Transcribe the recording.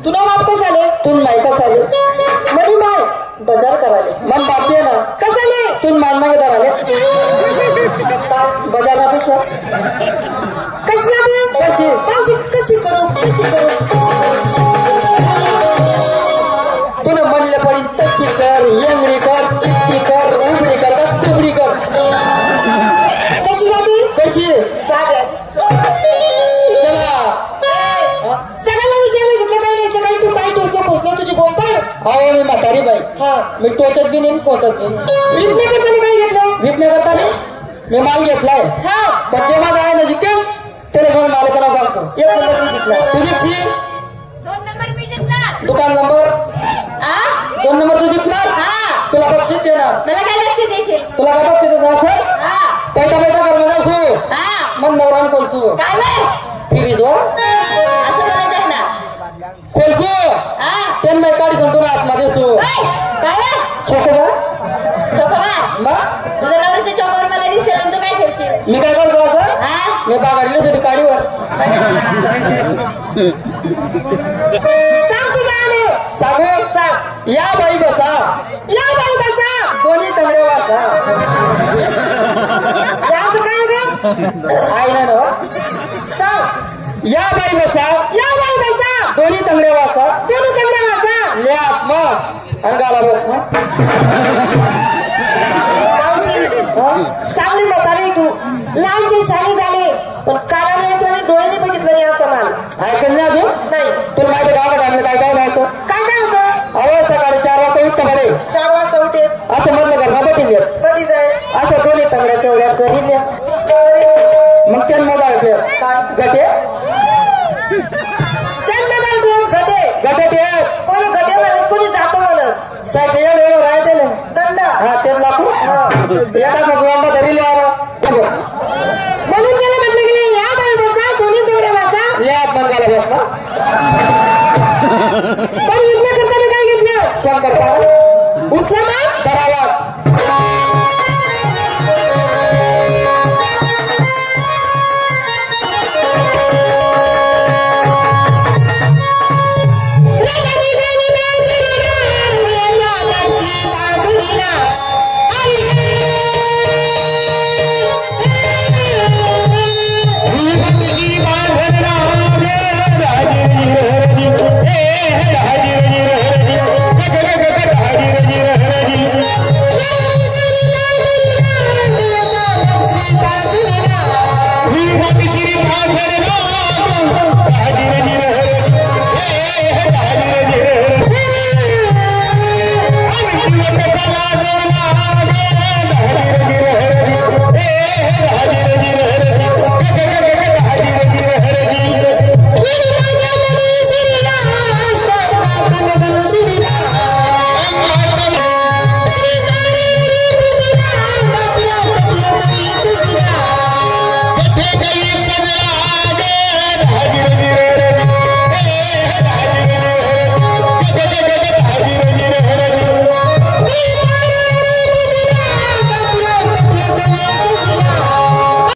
तुला बाप कसं आले तुन माय कसं आले मनी माय बाजार कराले मन बाप ये ना कसं आले तुन मान मागे दर आले बाजार ना पैसा कशी आले कशी करू तुला म्हणले पडी तशी कर येंगडी कर चित्ती कर उघडी कर का तुबडी कर कशी जाते कशी साध्या चला सगळ्यांना विचारलं घेतलं काही नाही काही तू काय टोचलं खोसलं तुझी बोंबाड अहो मी म्हातारी बाई हा मी टोचत बी नाही पोचत बी नाही विकणे करताना काय घेतलं विकणे करताना मी माल घेतलाय हा पण जो माझा आहे ना जिंकेल त्याला घेऊन मालकाला सांगतो एक नंबर मी जिंकला तू जिंकशी 2 नंबर मी जिंकला दुकान नंबर 2 नंबर तू जिंकणार तुला बक्षीस देणार मला काय लक्ष देशील तुला काय बक्षीस देणार असं पैदा कर मजा असू मन नवरान कोलसू काय बाय फिरीज वा असं बोलायचं ना कोलसू त्यान बाई काढी सांगतो ना आतमध्ये सू काय बाय छोकबा चोकोबा तुझं नवरीच्या चौकावर मला दिसेल आणि तू काय ठेवशील मी काय करतो असं मी बागाडलीच होती काडीवर सांग तुझं आले सांगू सांग या बाई बसा दोन्ही तंगडे वासा याचं काय ग आई ना सांग या बाई बसा दोन्ही तंगडे वासा दोन्ही तंगड्या वाचा लिया मग आणि गाला बघ चांगली म्हातारी तू लहानचे शाणी झाले पण कानाने ऐकलं आणि डोळ्याने बघितलं नाही असं मान ऐकलं नाही अजून नाही तुला माहिती गावाला टाइमला काय काय नाही असं काय होतं अहो सकाळी 4 वाजता उठतं पडे 4 वाजता उठेत असं मधलं घर बटील बटी जाय असं दोन्ही तंगड्याच्या उड्यात करील मग त्यान मजा येते काय गटे